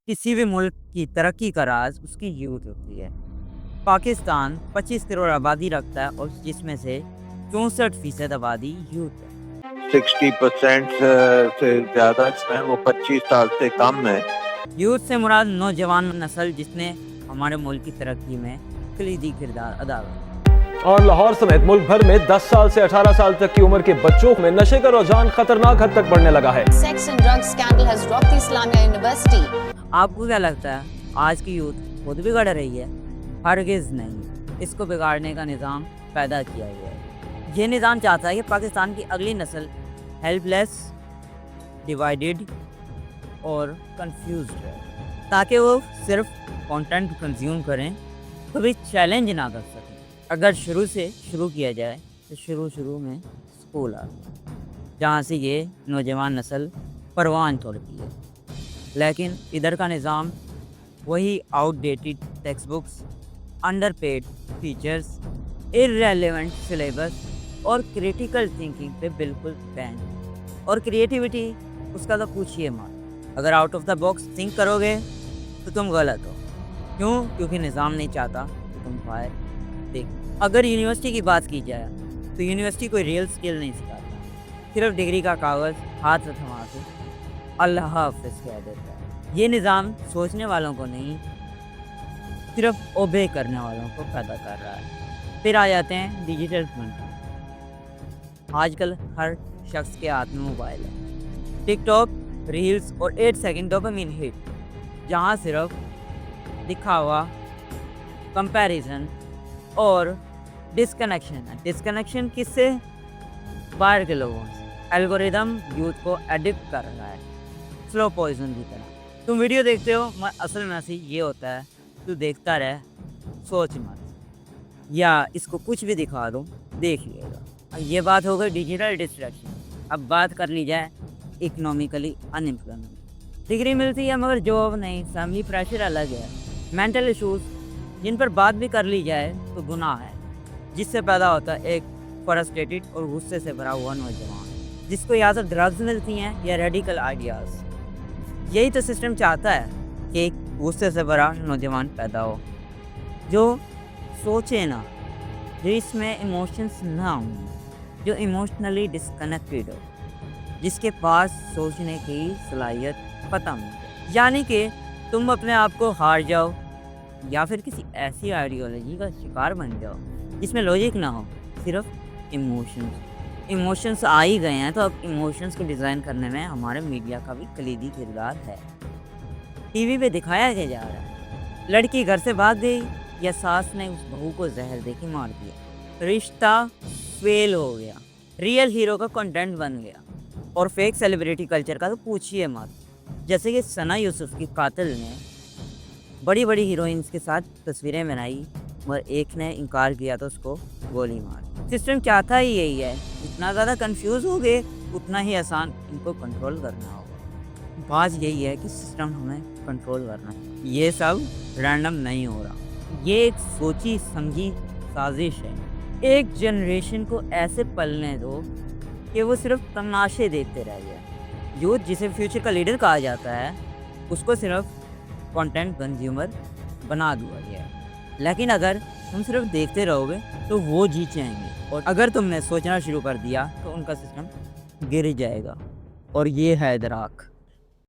किसी भी मुल्क की तरक्की का राज उसकी यूथ होती है। पाकिस्तान 25 करोड़ आबादी रखता है और जिसमें से 64% आबादी यूथ है। 60% से ज्यादा है वो 25 साल से कम है। यूथ से मुराद नौजवान नस्ल जिसने हमारे मुल्क की तरक्की में कलीदी किरदार अदा किया। और लाहौर समेत मुल्क भर में 10 साल से 18 साल तक की उम्र के बच्चों में नशे का रुझान खतरनाक हद तक बढ़ने लगा है। Sex and drug scandal has rocked the Islamia University. आपको क्या लगता है आज की यूथ खुद बिगड़ रही है? हरगिज़ नहीं, इसको बिगाड़ने का निज़ाम पैदा किया गया है। ये निज़ाम चाहता है कि पाकिस्तान की अगली नस्ल हेल्पलेस, डिवाइडेड और कंफ्यूज्ड रहे, ताकि वो सिर्फ कंटेंट कंज्यूम करें, कभी चैलेंज ना कर सकें। अगर शुरू से शुरू किया जाए तो शुरू में स्कूल आ जहाँ से ये नौजवान नस्ल परवान तोड़ती है, लेकिन इधर का निज़ाम वही outdated text books, underpaid teachers, irrelevant syllabus और क्रिटिकल थिंकिंग पे बिल्कुल बैन। और क्रिएटिविटी उसका तो पूछिए मत। अगर out of the box think करोगे तो तुम गलत हो। क्यों? क्योंकि निज़ाम नहीं चाहता कि तुम बाहर देख। अगर यूनिवर्सिटी की बात की जाए तो यूनिवर्सिटी कोई रियल स्किल नहीं सिखाता, सिर्फ डिग्री का कागज़ हाथ में थमा के अल्लाह हाफ़िज़ कह देता है। ये निज़ाम सोचने वालों को नहीं, सिर्फ ओबे करने वालों को पैदा कर रहा है। फिर आ जाते हैं डिजिटल कंटेंट। आजकल हर शख्स के हाथ में मोबाइल है। टिकटॉक, रील्स और 8 सेकंड डोपामिन हिट, जहाँ सिर्फ दिखावा, कंपैरिजन और डिस्कनेक्शन है। डिस्कनेक्शन किससे? बाहर के लोगों से। एल्गोरिदम यूथ को एडिक्ट कर रहा है, स्लो पॉइजन की तरह। तुम वीडियो देखते हो, असल मैसेज ये होता है तू देखता रह, सोच मत, या इसको कुछ भी दिखा दो देख लिएगा। ये बात हो गई डिजिटल डिस्ट्रैक्शन। अब बात कर ली जाए इकोनॉमिकली अनएम्प्लॉयमेंट। डिग्री मिलती है मगर जॉब नहीं, फैमिली प्रेशर अलग है, मेंटल इशूज़ जिन पर बात भी कर ली जाए तो गुनाह है, जिससे पैदा होता है एक फ्रस्ट्रेटेड और गुस्से से भरा हुआ नौजवान, जिसको या तो ड्रग्स मिलती हैं या रेडिकल आइडियाज़। यही तो सिस्टम चाहता है कि एक गुस्से से भरा नौजवान पैदा हो जो सोचे ना, जो इसमें इमोशंस ना हों, जो इमोशनली डिस्कनेक्टेड हो, जिसके पास सोचने की सलाहियत ख़त्म हो। यानी कि तुम अपने आप को हार जाओ या फिर किसी ऐसी आइडियोलॉजी का शिकार बन जाओ जिसमें लॉजिक ना हो, सिर्फ इमोशंस आ ही गए हैं। तो अब इमोशंस को डिज़ाइन करने में हमारे मीडिया का भी कलीदी किरदार है। टीवी पे दिखाया क्या जा रहा है? लड़की घर से भाग गई या सास ने उस बहू को जहर दे के मार दिया, रिश्ता फेल हो गया, रियल हीरो का कंटेंट बन गया। और फेक सेलिब्रिटी कल्चर का तो पूछिए मत। जैसे कि सना यूसुफ की कातिल ने बड़ी बड़ी हीरोइंस के साथ तस्वीरें बनाई मगर एक ने इनकार किया तो उसको गोली मार। सिस्टम चाहता ही यही है, जितना ज़्यादा कंफ्यूज हो गए उतना ही आसान इनको कंट्रोल करना होगा। बात यही है कि सिस्टम हमें कंट्रोल करना है। ये सब रैंडम नहीं हो रहा, ये एक सोची समझी साजिश है। एक जनरेशन को ऐसे पलने दो कि वो सिर्फ तमाशे देखते रह जाए। यूथ जिसे फ्यूचर का लीडर कहा जाता है उसको सिर्फ कंटेंट कंज्यूमर बना दिया गया है। लेकिन अगर तुम सिर्फ देखते रहोगे तो वो जीत जाएंगे, और अगर तुमने सोचना शुरू कर दिया तो उनका सिस्टम गिर जाएगा। और ये है इदराक।